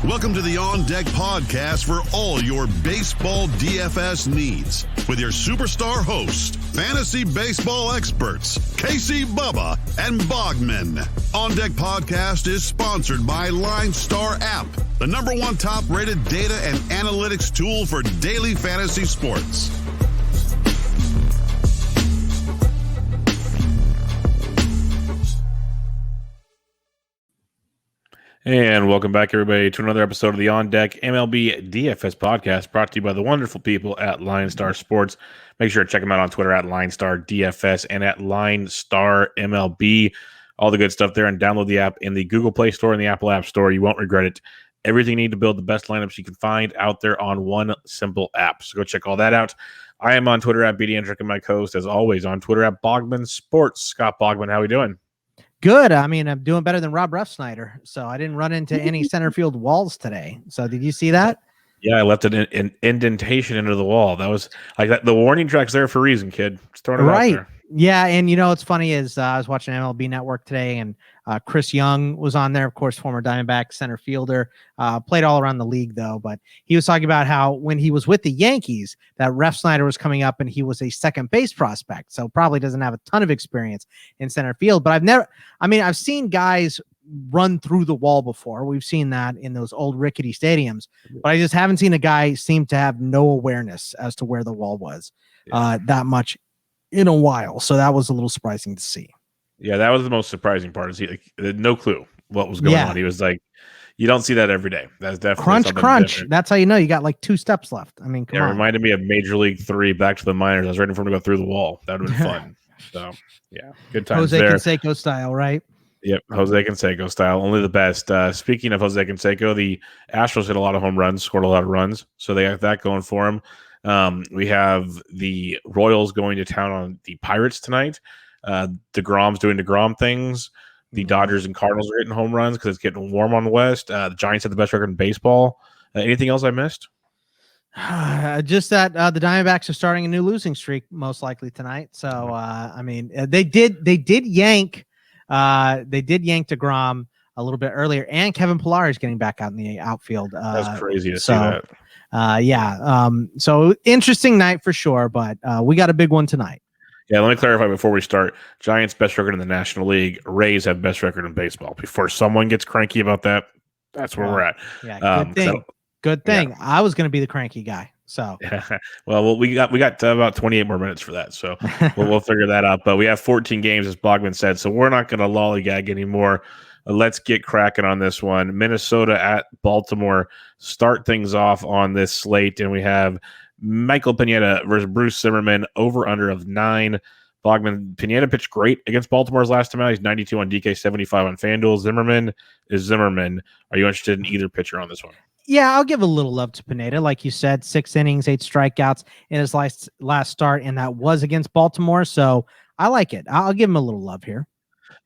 Welcome to the On Deck podcast for all your baseball DFS needs with your superstar host, fantasy baseball experts, Casey, Bubba, and Bogman. On Deck podcast is sponsored by LineStar app, the #1 top-rated data and analytics tool for daily fantasy sports. And welcome back, everybody, to another episode of the On Deck MLB DFS podcast, brought to you by the wonderful people at LineStar Sports. Make sure to check them out on Twitter at LineStar DFS and at LineStar MLB. All the good stuff there, and download the app in the Google Play Store and the Apple App Store. You won't regret it. Everything you need to build the best lineups you can find out there on one simple app. So go check all that out. I am on Twitter at BDandrick, and my co-host, as always, on Twitter at Bogman Sports. Scott Bogman, how are we doing? Good. I mean, I'm doing better than Rob Refsnyder, so I didn't run into any center field walls today. So did you see that? Yeah, I left an indentation into the wall. That was like that. The warning track's there for a reason, kid. Just throwing it out there. Yeah, and you know what's funny is I was watching MLB Network today, and Chris Young was on there, of course, former Diamondback center fielder, played all around the league though. But he was talking about how when he was with the Yankees, that Refsnyder was coming up, and he was a second base prospect, so probably doesn't have a ton of experience in center field. But I've seen guys run through the wall before. We've seen that in those old rickety stadiums, but I just haven't seen a guy seem to have no awareness as to where the wall was that much in a while. So that was a little surprising to see. Yeah, that was the most surprising part. Is he had no clue what was going on. He was like, you don't see that every day. That's definitely crunch. Different. That's how you know you got like 2 steps left. I mean, come on. It reminded me of Major League 3 back to the minors. I was ready for him to go through the wall. That would have been fun. So yeah, good times Jose there. Canseco style, right? Yep, Jose Canseco style, only the best. Speaking of Jose Canseco, the Astros hit a lot of home runs, scored a lot of runs, so they got that going for them. We have the Royals going to town on the Pirates tonight. DeGrom's doing DeGrom things. The Dodgers and Cardinals are hitting home runs because it's getting warm on the West. The Giants have the best record in baseball. Anything else I missed? Just that the Diamondbacks are starting a new losing streak, most likely tonight. So I mean, they did yank DeGrom a little bit earlier, and Kevin Pillar is getting back out in the outfield. That's crazy to see that. So interesting night for sure, but we got a big one tonight. Yeah, let me clarify before we start. Giants best record in the National League. Rays have best record in baseball. Before someone gets cranky about that, that's where we're at. Yeah, good thing. Yeah. I was going to be the cranky guy. So well, we got about 28 more minutes for that, so we'll figure that out. But we have 14 games, as Bogman said, so we're not going to lollygag anymore. Let's get cracking on this one. Minnesota at Baltimore start things off on this slate, and we have Michael Pineda versus Bruce Zimmerman, over under of 9. Bogman, Pineda pitched great against Baltimore's last time out. He's 92 on DK, 75 on FanDuel. Zimmerman is Zimmerman. Are you interested in either pitcher on this one? Yeah, I'll give a little love to Pineda. Like you said, 6 innings, 8 strikeouts in his last start, and that was against Baltimore. So I like it. I'll give him a little love here.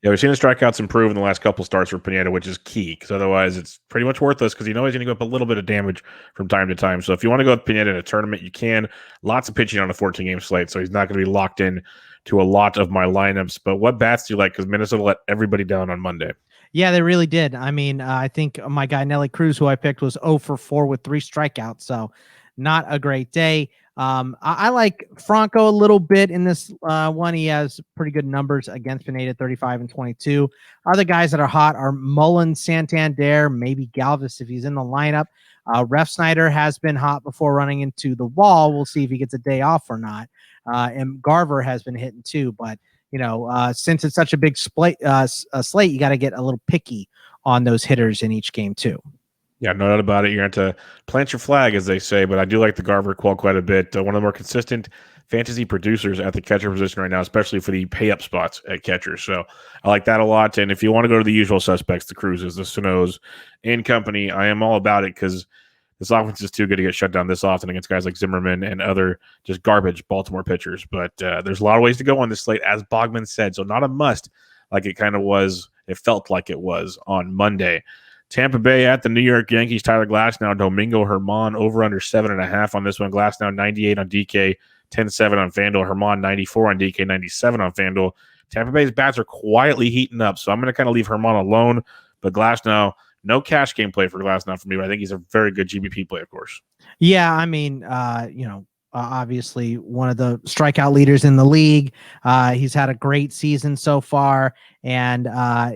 Yeah, we've seen the strikeouts improve in the last couple starts for Pineda, which is key, because otherwise it's pretty much worthless, because you know he's going to go up a little bit of damage from time to time. So if you want to go with Pineda in a tournament, you can. Lots of pitching on a 14-game slate, so he's not going to be locked in to a lot of my lineups. But what bats do you like? Because Minnesota let everybody down on Monday. Yeah, they really did. I mean, I think my guy Nelly Cruz, who I picked, was 0 for 4 with 3 strikeouts, so not a great day. I like Franco a little bit in this one. He has pretty good numbers against Pineda, 35 and 22. Other guys that are hot are Mullen, Santander, maybe Galvis if he's in the lineup. Refsnyder has been hot before running into the wall. We'll see if he gets a day off or not. And Garver has been hitting too. But, you know, since it's such a big slate, you got to get a little picky on those hitters in each game too. Yeah, no doubt about it. You're going to have to plant your flag, as they say, but I do like the Garver qual quite a bit. One of the more consistent fantasy producers at the catcher position right now, especially for the pay-up spots at catcher. So I like that a lot. And if you want to go to the usual suspects, the Cruzes, the Sano's, and company, I am all about it, because this offense is too good to get shut down this often against guys like Zimmerman and other just garbage Baltimore pitchers. But there's a lot of ways to go on this slate, as Bogman said. So not a must like it kind of was. It felt like it was on Monday. Tampa Bay at the New York Yankees. Tyler Glasnow, Domingo Germán, over under 7.5 on this one. Glasnow 98 on DK, 10-7 on FanDuel. Germán 94 on DK, 97 on FanDuel. Tampa Bay's bats are quietly heating up, so I'm going to kind of leave Germán alone. But Glasnow, No cash game play for Glass now for me, but I think he's a very good GBP play, of course. Yeah, I mean, obviously one of the strikeout leaders in the league. He's had a great season so far. And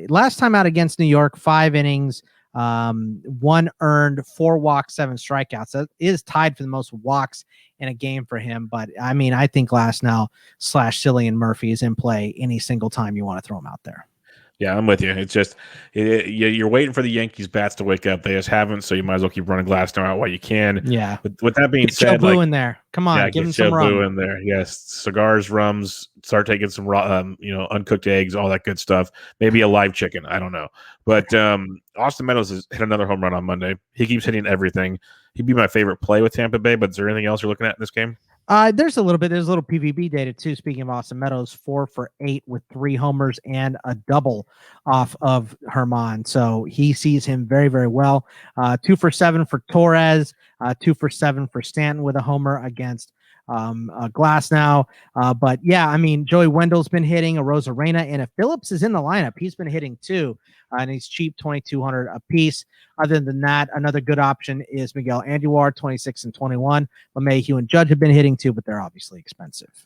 last time out against New York, 5 innings, 1 earned, 4 walks, 7 strikeouts. That is tied for the most walks in a game for him. But I mean, I think Glasnow / Cillian Murphy is in play any single time you want to throw him out there. Yeah, I'm with you. It's just you're waiting for the Yankees bats to wake up. They just haven't, so you might as well keep running Glasnow out while you can. Yeah. With that being said, Joe Boo in there. Come on, give him some rum. In there. Yes, cigars, rums. Start taking some raw, uncooked eggs, all that good stuff. Maybe a live chicken. I don't know. But Austin Meadows has hit another home run on Monday. He keeps hitting everything. He'd be my favorite play with Tampa Bay. But is there anything else you're looking at in this game? There's a little PVB data too. Speaking of Austin Meadows, 4 for 8 with 3 homers and a double off of Herman. So he sees him very, very well. 2 for 7 for Torres, 2 for 7 for Stanton with a homer against Glasnow. But yeah, I mean, Joey Wendell's been hitting, Arozarena, and if Phillips is in the lineup, he's been hitting too. And he's cheap, 2,200 a piece. Other than that, another good option is Miguel Andujar, 26 and 21. LeMahieu and Judge have been hitting too, but they're obviously expensive.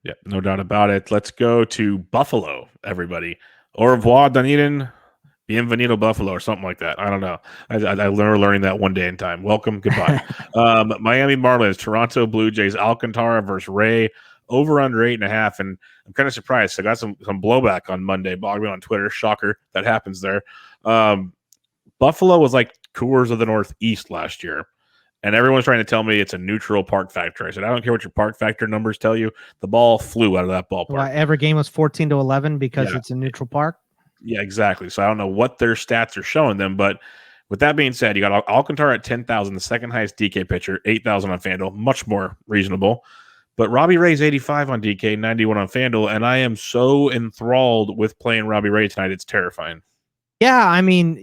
Yeah, no doubt about it. Let's go to Buffalo, everybody. Au revoir, Dunedin. Bienvenido Buffalo or something like that. I don't know. I learning that one day in time. Welcome, goodbye. Miami Marlins, Toronto Blue Jays, Alcantara versus Ray, over under 8.5. And I'm kind of surprised. I got some blowback on Monday. Bogman on Twitter. Shocker. That happens there. Buffalo was like Coors of the Northeast last year. And everyone's trying to tell me it's a neutral park factor. I said, I don't care what your park factor numbers tell you. The ball flew out of that ballpark. Well, every game was 14-11 because it's a neutral park. Yeah, exactly. So I don't know what their stats are showing them, but with that being said, you got Alcantara at 10,000, the second highest DK pitcher, 8,000 on FanDuel, much more reasonable. But Robbie Ray's 85 on DK, 91 on FanDuel, and I am so enthralled with playing Robbie Ray tonight. It's terrifying. Yeah, I mean,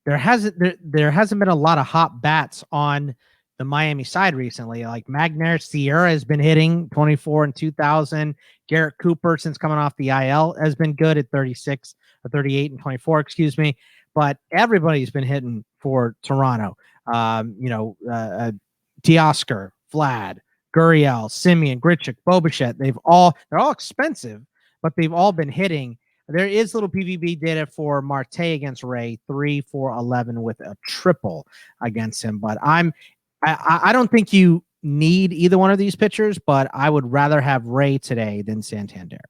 there hasn't been a lot of hot bats on the Miami side recently. Like Magner Sierra has been hitting 24 and 2,000. Garrett Cooper, since coming off the IL, has been good at 36, 38 and 24, excuse me. But everybody's been hitting for Toronto. Teoscar, Vlad, Gurriel, Simeon, Grichuk, Bobichette. They're all expensive, but they've all been hitting. There is little PVB data for Marte against Ray, 3 for 11 with a triple against him. But I don't think you need either one of these pitchers, but I would rather have Ray today than Santander.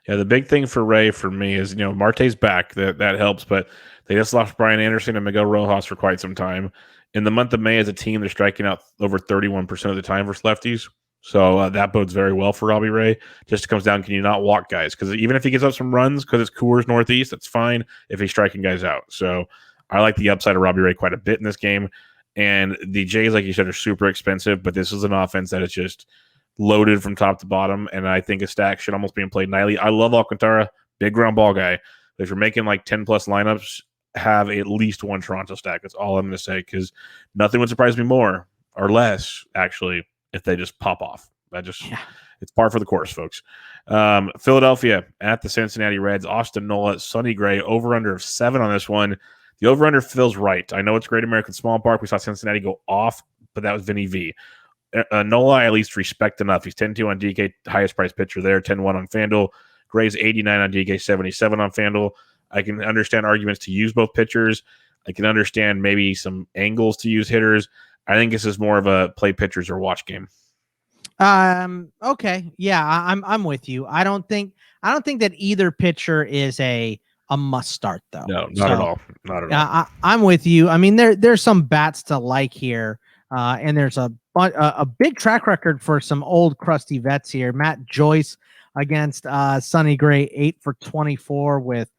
Yeah, the big thing for Ray for me is, Marte's back. That helps, but they just lost Brian Anderson and Miguel Rojas for quite some time. In the month of May, as a team, they're striking out over 31% of the time versus lefties. So that bodes very well for Robbie Ray. Just comes down, can you not walk guys? Because even if he gives up some runs because it's Coors Northeast, that's fine if he's striking guys out. So I like the upside of Robbie Ray quite a bit in this game. And the Jays, like you said, are super expensive, but this is an offense that is just loaded from top to bottom, and I think a stack should almost be played nightly. I love Alcantara, big ground ball guy. But if you're making like 10-plus lineups, have at least one Toronto stack. That's all I'm going to say, because nothing would surprise me more or less, actually, if they just pop off. It's par for the course, folks. Philadelphia at the Cincinnati Reds, Austin Nola, Sonny Gray, over-under of 7 on this one. The over-under feels right. I know it's Great American Small Park. We saw Cincinnati go off, but that was Vinny V. Nola, I at least respect enough. He's 10-2 on DK, highest price pitcher there, 10-1 on FanDuel. Gray's 89 on DK, 77 on FanDuel. I can understand arguments to use both pitchers. I can understand maybe some angles to use hitters. I think this is more of a play pitchers or watch game. Okay. Yeah, I'm with you. I don't think that either pitcher is a must start though. No, not at all. Not at all. I'm with you. I mean, there's some bats to like here. And there's a big track record for some old crusty vets here. Matt Joyce against Sonny Gray, 8 for 24 with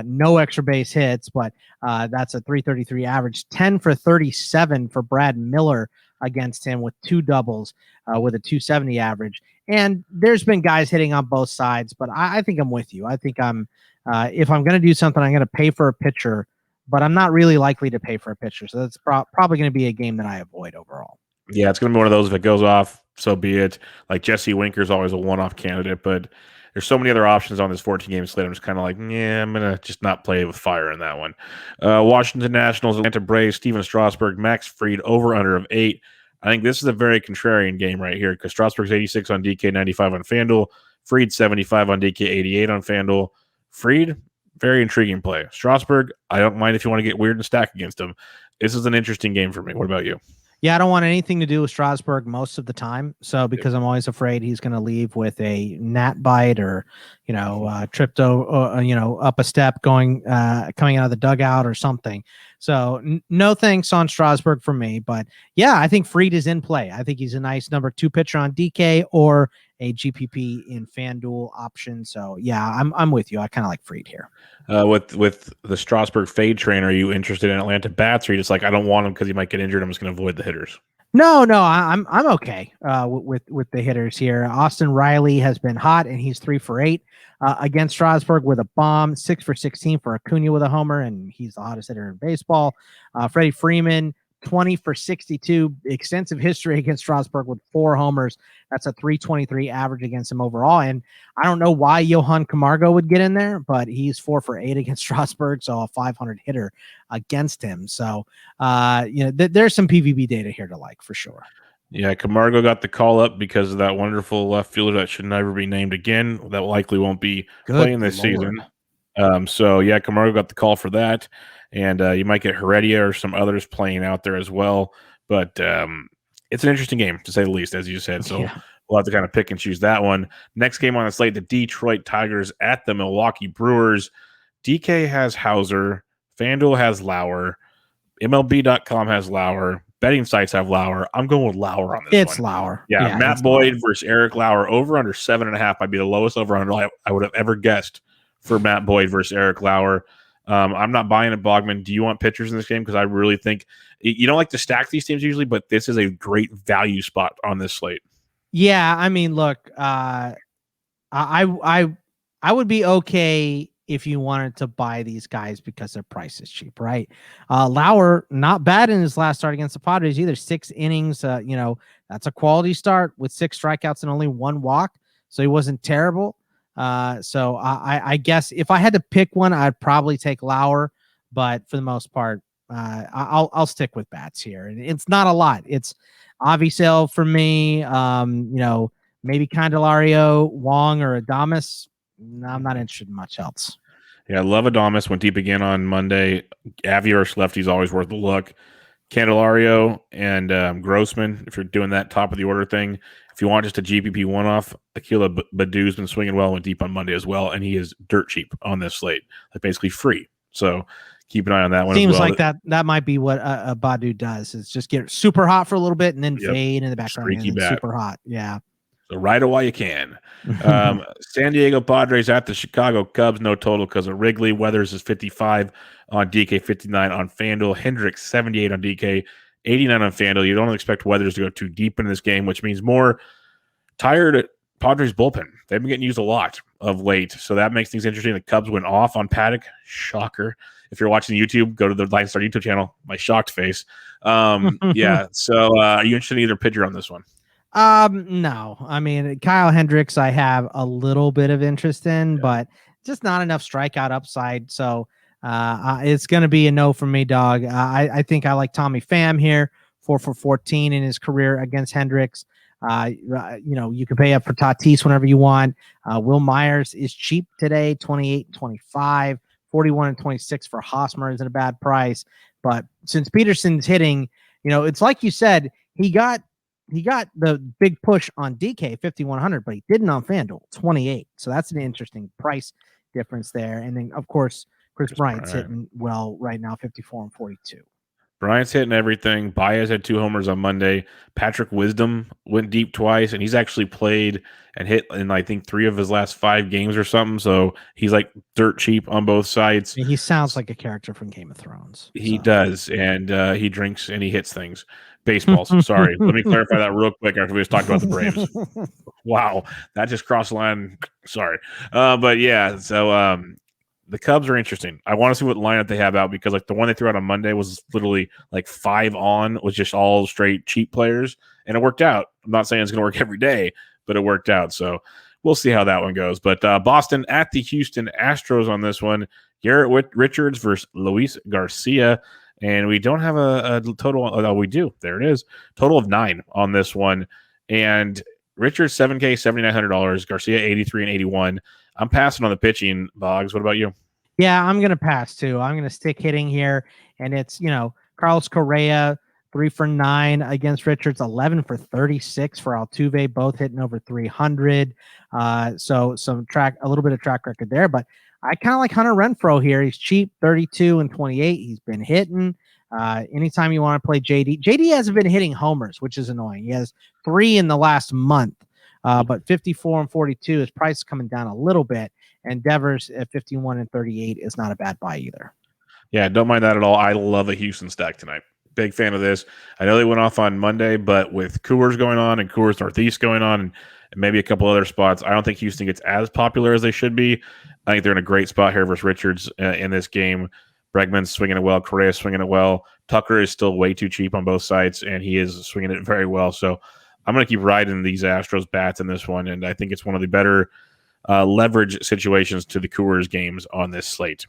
no extra base hits, but that's a 333 average. 10 for 37 for Brad Miller against him with 2 doubles with a 270 average. And there's been guys hitting on both sides, but I think I'm with you. I think if I'm going to do something, I'm going to pay for a pitcher, but I'm not really likely to pay for a pitcher. So that's probably going to be a game that I avoid overall. Yeah, it's going to be one of those. If it goes off, so be it. Like Jesse Winker's always a one-off candidate, but there's so many other options on this 14-game slate. I'm just kind of like, yeah, I'm going to just not play with fire in that one. Washington Nationals, Atlanta Braves, Steven Strasburg, Max Fried, over-under of 8. I think this is a very contrarian game right here because Strasburg's 86 on DK, 95 on FanDuel. Fried, 75 on DK, 88 on FanDuel. Fried, very intriguing play. Strasburg, I don't mind if you want to get weird and stack against him. This is an interesting game for me. What about you? Yeah, I don't want anything to do with Strasburg most of the time. So because I'm always afraid he's going to leave with a gnat bite or, tripped up a step coming out of the dugout or something. So no thanks on Strasburg for me. But yeah, I think Fried is in play. I think he's a nice number 2 pitcher on DK or a GPP in FanDuel option. So yeah, I'm with you. I kind of like Fried here. With the Strasburg fade train, are you interested in Atlanta bats, or you just like, I don't want him because he might get injured, I'm just going to avoid the hitters? No, I'm okay with the hitters here. Austin Riley has been hot, and he's 3 for 8 against Strasburg with a bomb, 6 for 16 for Acuna with a homer, and he's the hottest hitter in baseball. Freddie Freeman, 20 for 62, extensive history against Strasburg with 4 homers. That's a 323 average against him overall. And I don't know why Johan Camargo would get in there, but he's 4 for 8 against Strasburg, so a 500 hitter against him. So, there's some PVB data here to like for sure. Yeah, Camargo got the call up because of that wonderful left fielder that should never be named again. That likely won't be playing this season. So, yeah, Camargo got the call for that. And you might get Heredia or some others playing out there as well. But it's an interesting game, to say the least, as you said. So we'll have to kind of pick and choose that one. Next game on the slate, the Detroit Tigers at the Milwaukee Brewers. DK has Hauser. FanDuel has Lauer. MLB.com has Lauer. Betting sites have Lauer. I'm going with Lauer on this one. It's Lauer. Yeah, Matt Boyd versus Eric Lauer. Over under 7.5 might be the lowest over under I would have ever guessed for Matt Boyd versus Eric Lauer. I'm not buying it, Bogman. Do you want pitchers in this game? Because I really think you don't like to stack these teams usually, but this is a great value spot on this slate. Yeah, I mean, look, I would be okay if you wanted to buy these guys because their price is cheap, right? Lauer, not bad in his last start against the Padres either. 6 innings, that's a quality start with 6 strikeouts and only 1 walk. So he wasn't terrible. So I guess if I had to pick one, I'd probably take Lauer, but for the most part, I'll stick with bats here. And it's not a lot. It's Avisel for me. Maybe Candelario, Wong, or Adames. No, I'm not interested in much else. Yeah, I love Adames. Went deep again on Monday. Avi versus lefty is always worth a look. Candelario and Grossman, if you're doing that top of the order thing. If you want just a GPP one-off, Akila Badu's been swinging well, went deep on Monday as well, and he is dirt cheap on this slate. Like basically free. So keep an eye on that one. Seems as well. like that might be what Badu does, is just get super hot for a little bit and then fade in the background and then super hot. Yeah. So ride it while you can. San Diego Padres at the Chicago Cubs, no total because of Wrigley. Weathers is 55 on DK, 59 on FanDuel. Hendricks, 78 on DK, 89 on FanDuel. You don't expect Weathers to go too deep in this game, which means more tired Padres bullpen. They've been getting used a lot of late, so that makes things interesting. The Cubs went off on Paddock. Shocker. If you're watching YouTube, go to the LineStar YouTube channel. My shocked face. Yeah, so are you interested in either pitcher on this one? No. I mean, Kyle Hendricks, I have a little bit of interest in, but just not enough strikeout upside. So it's going to be a no from me, dog. I think I like Tommy Pham here, 4 for 14 in his career against Hendricks. You can pay up for Tatis whenever you want. Will Myers is cheap today, 28-25, 41-26 for Hosmer isn't a bad price. But since Peterson's hitting, it's like you said, he got the big push on DK 5,100, but he didn't on FanDuel 28. So that's an interesting price difference there. And then of course, Chris Bryant's hitting well right now, 54 and 42. Bryant's hitting everything. Baez had 2 homers on Monday. Patrick Wisdom went deep twice, and he's actually played and hit in, I think, 3 of his last 5 games or something. So he's like dirt cheap on both sides. He sounds like a character from Game of Thrones. He does, and he drinks and he hits things. Baseballs. Sorry. Let me clarify that real quick after we just talked about the Braves. Wow. That just crossed the line. Sorry. But yeah, so the Cubs are interesting. I want to see what lineup they have out because like the one they threw out on Monday was literally like 5 on, was just all straight cheap players, and it worked out. I'm not saying it's going to work every day, but it worked out. So we'll see how that one goes. But Boston at the Houston Astros on this one. Garrett Richards versus Luis Garcia. And we don't have a total. Oh, we do. There it is. Total of 9 on this one. And Richards, $7K, $7,900. Garcia, 83 and 81. I'm passing on the pitching, Boggs. What about you? Yeah, I'm going to pass too. I'm going to stick hitting here. And it's, Carlos Correa, 3 for 9 against Richards, 11 for 36 for Altuve, both hitting over 300. So a little bit of track record there. But I kind of like Hunter Renfroe here. He's cheap, 32 and 28. He's been hitting. Anytime you want to play JD hasn't been hitting homers, which is annoying. He has 3 in the last month, but 54 and 42. His price is coming down a little bit. And Devers at 51 and 38 is not a bad buy either. Yeah, don't mind that at all. I love a Houston stack tonight. Big fan of this. I know they went off on Monday, but with Coors going on and Coors Northeast going on and maybe a couple other spots, I don't think Houston gets as popular as they should be. I think they're in a great spot here versus Richards in this game. Bregman's swinging it well. Correa's swinging it well. Tucker is still way too cheap on both sides, and he is swinging it very well. So I'm going to keep riding these Astros bats in this one, and I think it's one of the better leverage situations to the Coors games on this slate.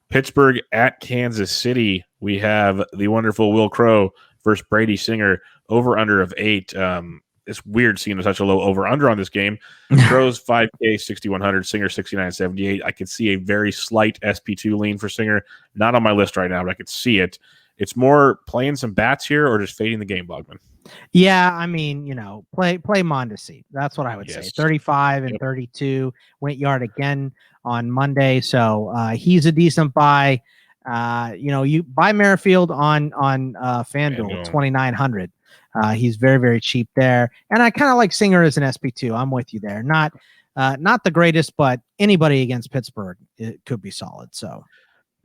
Pittsburgh at Kansas City. We have the wonderful Will Crow versus Brady Singer, over-under of 8. It's weird seeing such a low over-under on this game. Crow's 5K, 6,100. Singer, 69.78. I could see a very slight SP2 lean for Singer. Not on my list right now, but I could see it. It's more playing some bats here or just fading the game, Bogman? Yeah, I mean, play Mondesi. That's what I would say. 35 and 32. Went yard again on Monday, so he's a decent buy. You buy Merrifield on FanDuel, 2,900. He's very, very cheap there, and I kind of like Singer as an SP2. I'm with you there. Not the greatest, but anybody against Pittsburgh, it could be solid. So.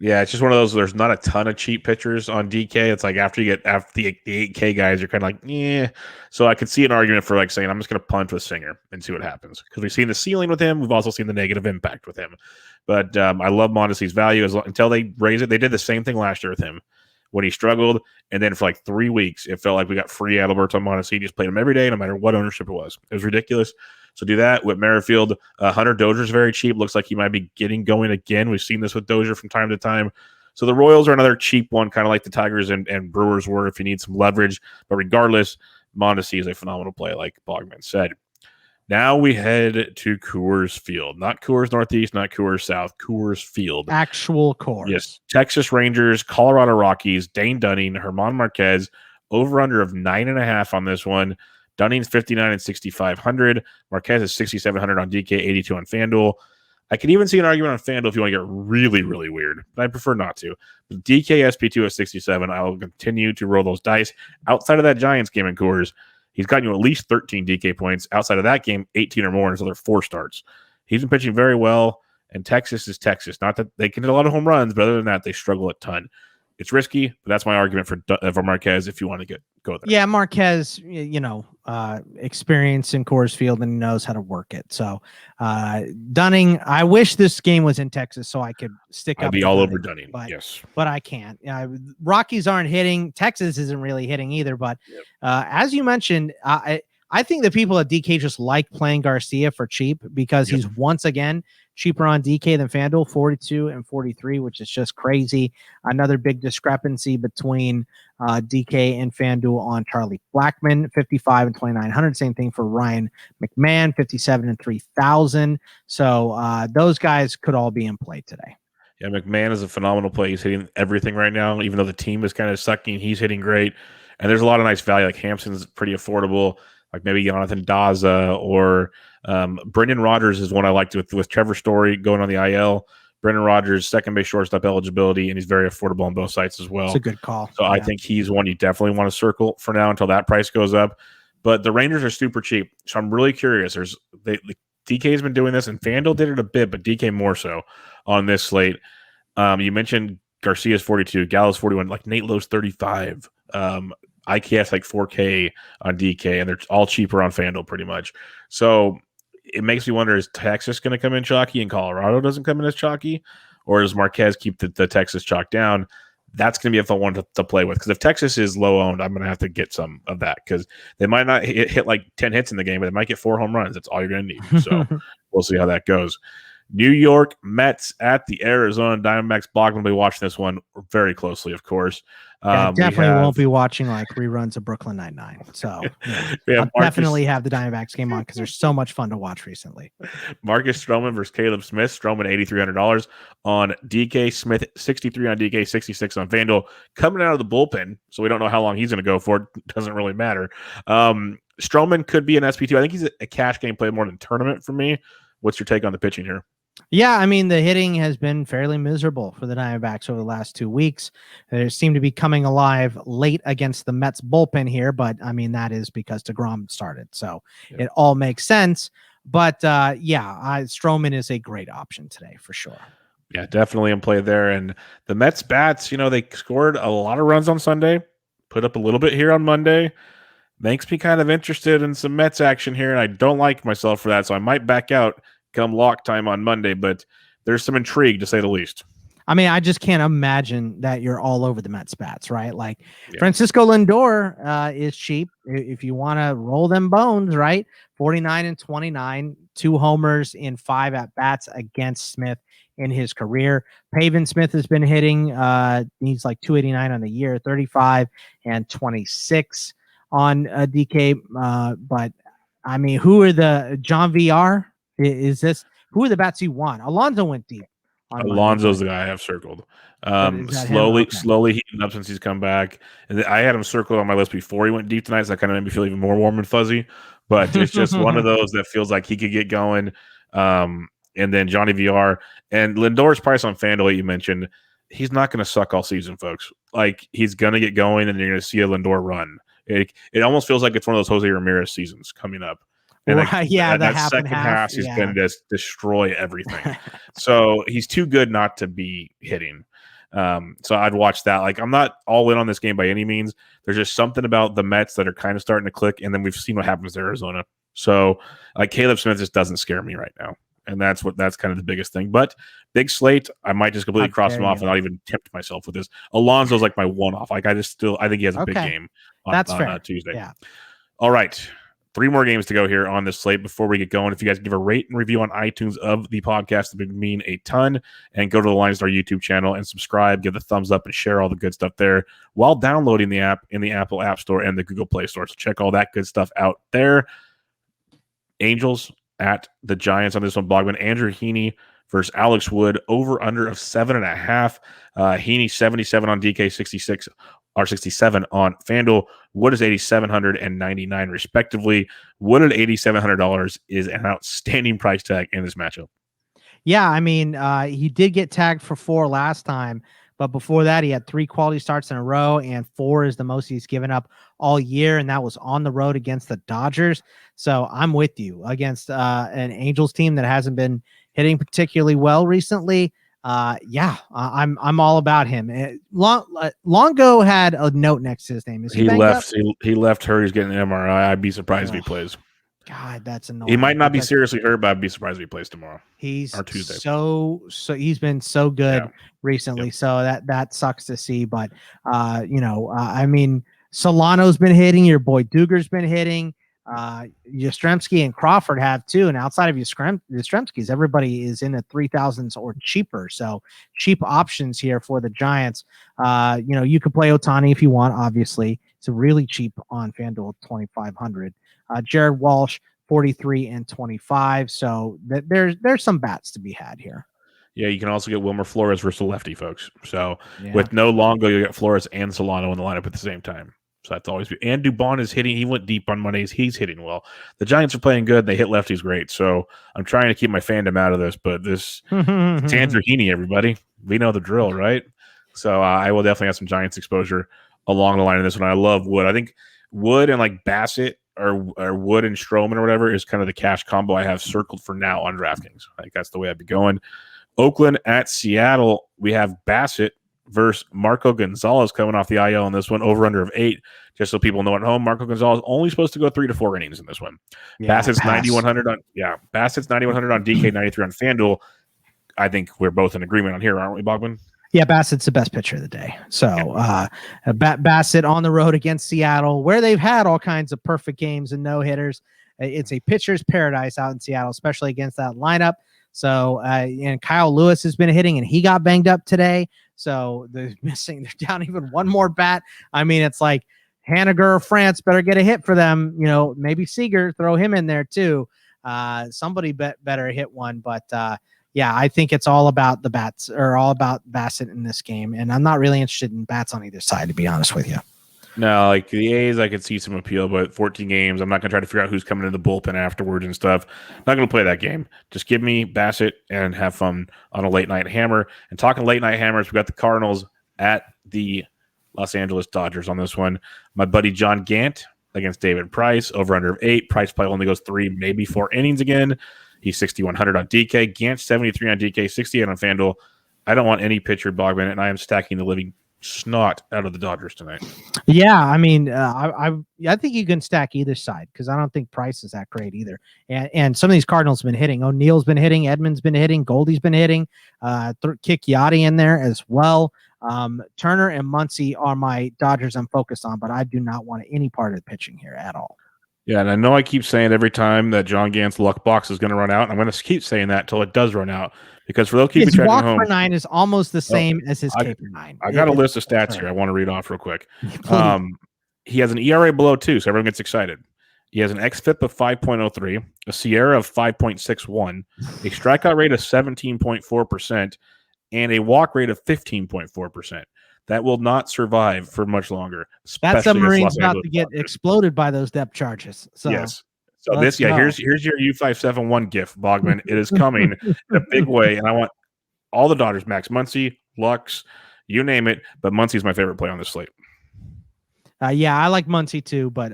Yeah, it's just one of those. There's not a ton of cheap pitchers on DK. It's like after the 8K guys, you're kind of like, yeah. So I could see an argument for like saying I'm just going to punt with Singer and see what happens because we've seen the ceiling with him. We've also seen the negative impact with him. But I love Mondesi's value until they raise it. They did the same thing last year with him when he struggled, and then for like 3 weeks, it felt like we got free Adalberto Mondesi. Just played him every day, no matter what ownership it was. It was ridiculous. So do that with Merrifield. Hunter Dozier's very cheap. Looks like he might be getting going again. We've seen this with Dozier from time to time. So the Royals are another cheap one, kind of like the Tigers and Brewers were if you need some leverage. But regardless, Mondesi is a phenomenal play, like Bogman said. Now we head to Coors Field. Not Coors Northeast, not Coors South, Coors Field. Actual Coors. Yes. Texas Rangers, Colorado Rockies, Dane Dunning, Herman Marquez, over-under of 9.5 on this one. Dunning's 59 and 6,500. Marquez is 6,700 on DK, 82 on FanDuel. I could even see an argument on FanDuel if you want to get really, really weird, but I prefer not to. With DK SP2 at 67, I will continue to roll those dice. Outside of that Giants game in Coors, he's gotten you at least 13 DK points. Outside of that game, 18 or more in his other 4 starts. He's been pitching very well, and Texas is Texas. Not that they can hit a lot of home runs, but other than that, they struggle a ton. It's risky, but that's my argument for Marquez if you want to go there. Yeah, Marquez, experience in Coors Field and knows how to work it. So Dunning, I wish this game was in Texas so I could stick up. I'd be all over Dunning, yes. But I can't. Rockies aren't hitting. Texas isn't really hitting either. But as you mentioned, I think the people at DK just like playing Garcia for cheap because he's once again cheaper on DK than FanDuel, 42 and 43, which is just crazy. Another big discrepancy between DK and FanDuel on Charlie Blackmon, 55 and 2,900. Same thing for Ryan McMahon, 57 and 3,000. So those guys could all be in play today. Yeah, McMahon is a phenomenal play. He's hitting everything right now. Even though the team is kind of sucking, he's hitting great. And there's a lot of nice value. Like Hampson's pretty affordable. Like maybe Jonathan Daza or Brendan Rodgers is one I liked with Trevor Story going on the IL. Brendan Rodgers, second base shortstop eligibility, and he's very affordable on both sides as well. It's a good call. So I think he's one you definitely want to circle for now until that price goes up. But the Rangers are super cheap, so I'm really curious. DK has been doing this, and FanDuel did it a bit, but DK more so on this slate. You mentioned Garcia's 42, Gallo's 41, like Nate Lowe's 35. IKF like 4K on DK, and they're all cheaper on FanDuel pretty much. So it makes me wonder, is Texas going to come in chalky and Colorado doesn't come in as chalky? Or does Marquez keep the Texas chalk down? That's going to be a fun one to play with, because if Texas is low owned, I'm going to have to get some of that, because they might not hit like 10 hits in the game, but they might get 4 home runs. That's all you're going to need. So we'll see how that goes. New York Mets at the Arizona Diamondbacks. Bogman will be watching this one very closely, of course. Definitely won't be watching like reruns of Brooklyn Nine-Nine. So I'll definitely have the Diamondbacks game on, because they're so much fun to watch recently. Marcus Stroman versus Caleb Smith. Stroman $8,300 on DK. Smith $63 on DK, $66 on FanDuel. Coming out of the bullpen, so we don't know how long he's going to go for. It doesn't really matter. Stroman could be an SP2. I think he's a cash game play more than tournament for me. What's your take on the pitching here? Yeah, I mean, the hitting has been fairly miserable for the Diamondbacks over the last 2 weeks. They seem to be coming alive late against the Mets bullpen here, but I mean, that is because DeGrom started. So it all makes sense. But Stroman is a great option today for sure. Yeah, definitely in play there. And the Mets bats, they scored a lot of runs on Sunday, put up a little bit here on Monday. Makes me kind of interested in some Mets action here, and I don't like myself for that, so I might back out come lock time on Monday, but there's some intrigue, to say the least. I mean, I just can't imagine that you're all over the Mets bats, right? Like Francisco Lindor is cheap if you want to roll them bones, right? 49 and 29, 2 homers in 5 at bats against Smith in his career. Pavin Smith has been hitting. He's like 289 on the year, 35 and 26 on DK. But I mean, who are the John VR? Who are the bats you want? Alonso went deep. Alonso's the guy I have circled. Slowly heating up since he's come back. And I had him circled on my list before he went deep tonight, so that kind of made me feel even more warm and fuzzy. But it's just one of those that feels like he could get going. And then Johnny VR and Lindor's price on FanDuel, you mentioned, he's not going to suck all season, folks. Like, he's going to get going, and you're going to see a Lindor run. It almost feels like it's one of those Jose Ramirez seasons coming up. And right, that second half he's going to destroy everything. So he's too good not to be hitting. So I'd watch that. Like, I'm not all in on this game by any means. There's just something about the Mets that are kind of starting to click, and then we've seen what happens to Arizona. So like Caleb Smith just doesn't scare me right now. And that's kind of the biggest thing. But big slate, I might just completely cross him off and not even tempt myself with this. Alonso's like my one-off. Like, I think he has a big game on Tuesday. Yeah. All right. 3 more games to go here on this slate before we get going. If you guys give a rate and review on iTunes of the podcast, it would mean a ton. And go to the LineStar YouTube channel and subscribe, give the thumbs up, and share all the good stuff there while downloading the app in the Apple App Store and the Google Play Store. So check all that good stuff out there. Angels at the Giants on this one. Bogman, Andrew Heaney versus Alex Wood, over under of 7.5. Heaney 77 on DK, 66 or 67 on FanDuel. Wood is 8,799 respectively. Wood at $8,700 is an outstanding price tag in this matchup. Yeah, I mean, he did get tagged for 4 last time, but before that, he had 3 quality starts in a row, and 4 is the most he's given up all year, and that was on the road against the Dodgers. So I'm with you against an Angels team that hasn't been hitting particularly well recently. I'm all about him. Longo had a note next to his name. He left. He left her. He's getting an MRI. I'd be surprised if he plays. God, that's annoying. He might not be seriously hurt, but I'd be surprised if he plays tomorrow. He's or Tuesday. So he's been so good recently. Yep. So that sucks to see. But I mean, Solano's been hitting. Your boy Duger's been hitting. Yastrzemski and Crawford have too, and outside of Yastrzemski's, everybody is in the 3,000s or cheaper. So cheap options here for the Giants. You could play Ohtani if you want. Obviously, it's really cheap on FanDuel, 2,500. Jared Walsh 43 and 25. So there's some bats to be had here. Yeah, you can also get Wilmer Flores versus the lefty, folks. So with no Longo, you get Flores and Solano in the lineup at the same time. So that's always – and Dubon is hitting. He went deep on Mondays. He's hitting well. The Giants are playing good. They hit lefties great. So I'm trying to keep my fandom out of this, but it's Andrew Heaney, everybody. We know the drill, right? So I will definitely have some Giants exposure along the line of this one. I love Wood. I think Wood and like Bassett or Wood and Stroman or whatever is kind of the cash combo I have circled for now on DraftKings. I think that's the way I'd be going. Oakland at Seattle. We have Bassett versus Marco Gonzalez coming off the IL in this one, over under of 8. Just so people know at home, Marco Gonzalez only supposed to go 3 to 4 innings in this one. Bassett's 9,100 on Bassett's 9,100 on DK, 93 on FanDuel. I think we're both in agreement on here, aren't we, Bogman? Yeah, Bassett's the best pitcher of the day. So Bassett on the road against Seattle, where they've had all kinds of perfect games and no-hitters. It's a pitcher's paradise out in Seattle, especially against that lineup. So, and Kyle Lewis has been hitting, and he got banged up today. So they're down even one more bat. I mean, it's like Haniger of France better get a hit for them. You know, maybe Seager, throw him in there too. Somebody better hit one. But yeah, I think it's all about the bats, or all about Bassett in this game. And I'm not really interested in bats on either side, to be honest with you. No, like the A's, I could see some appeal, but 14 games, I'm not going to try to figure out who's coming in the bullpen afterwards and stuff. Not going to play that game. Just give me Bassett and have fun on a late night hammer. And talking late night hammers, we got the Cardinals at the Los Angeles Dodgers on this one. My buddy John Gant against David Price, over under of 8. Price probably only goes 3, maybe 4 innings again. He's 6,100 on DK. Gant 73 on DK, 68 on FanDuel. I don't want any pitcher, Bogman, and I am stacking the living snot out of the Dodgers tonight. Yeah, I mean, I think you can stack either side, because I don't think Price is that great either. And some of these Cardinals have been hitting. O'Neill's been hitting. Edmonds been hitting. Goldie's been hitting. Kick Yachty in there as well. Turner and Muncy are my Dodgers I'm focused on, but I do not want any part of the pitching here at all. Yeah, and I know I keep saying every time that John Gant's luck box is going to run out. I'm going to keep saying that until it does run out, because for those keeping his track walk at home, per 9 is almost the same as his K per 9. I got a list of stats here I want to read off real quick. He has an ERA below 2, so everyone gets excited. He has an xFIP of 5.03, a Sierra of 5.61, a strikeout rate of 17.4%, and a walk rate of 15.4%. That will not survive for much longer. That submarine's about to get exploded by those depth charges. So yes. So this, here's your U571 gift, Bogman. It is coming in a big way, and I want all the Dodgers, Max Muncy, Lux, you name it, but Muncy's my favorite play on this slate. Yeah, I like Muncy too, but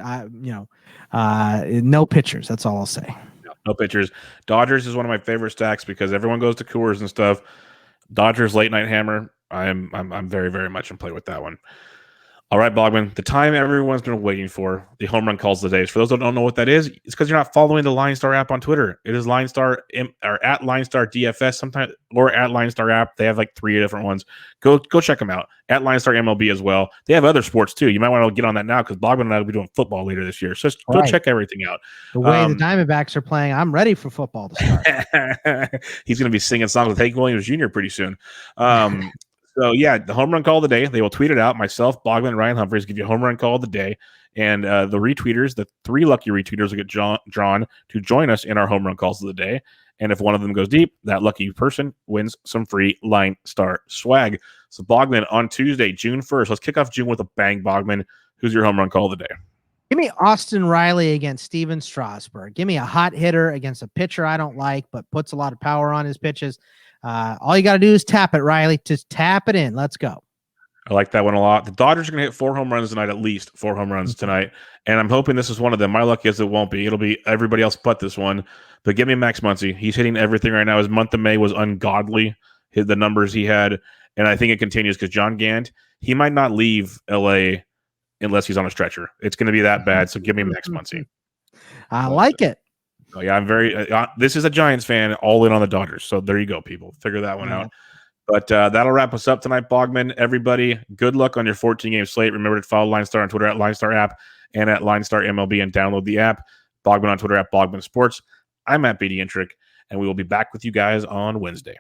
no pitchers. That's all I'll say. No pitchers. Dodgers is one of my favorite stacks because everyone goes to Coors and stuff. Dodgers late night hammer. I'm very, very much in play with that one. All right, Bogman, the time everyone's been waiting for, the home run calls of the day. For those that don't know what that is, it's because you're not following the LineStar app on Twitter. It is LineStar or at LineStar DFS sometimes, or at LineStar app. They have like 3 different ones. Go check them out. At LineStar MLB as well. They have other sports too. You might want to get on that now because Bogman and I will be doing football later this year. So just go check everything out. The way the Diamondbacks are playing, I'm ready for football to start. He's going to be singing songs with Hank Williams Jr. pretty soon. So, yeah, the home run call of the day, they will tweet it out. Myself, Bogman, and Ryan Humphreys give you a home run call of the day. And the retweeters, the 3 lucky retweeters will get drawn to join us in our home run calls of the day. And if one of them goes deep, that lucky person wins some free LineStar swag. So, Bogman, on Tuesday, June 1st, let's kick off June with a bang, Bogman. Who's your home run call of the day? Give me Austin Riley against Steven Strasburg. Give me a hot hitter against a pitcher I don't like, but puts a lot of power on his pitches. All you got to do is tap it, Riley. Just tap it in. Let's go. I like that one a lot. The Dodgers are going to hit 4 home runs tonight, at least 4 home runs tonight. And I'm hoping this is one of them. My luck is it won't be. It'll be everybody else but this one. But give me Max Muncy. He's hitting everything right now. His month of May was ungodly, the numbers he had. And I think it continues because John Gant, he might not leave L.A. unless he's on a stretcher. It's going to be that bad. So give me Max Muncy. I like it. Oh, yeah, I'm very this is a Giants fan all in on the Dodgers. So there you go, people. Figure that one out. But that'll wrap us up tonight, Bogman. Everybody, good luck on your 14-game slate. Remember to follow LineStar on Twitter at LineStar app and at LineStar MLB and download the app. Bogman on Twitter at Bogman Sports. I'm at BD Intric, and we will be back with you guys on Wednesday.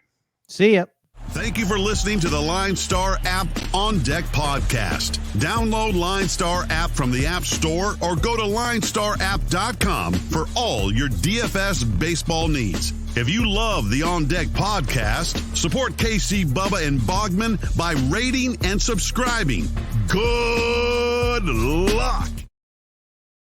See ya. Thank you for listening to the LineStar app On Deck podcast. Download LineStar app from the App Store or go to LineStarApp.com for all your DFS baseball needs. If you love the On Deck podcast, support KC, Bubba, and Bogman by rating and subscribing. Good luck.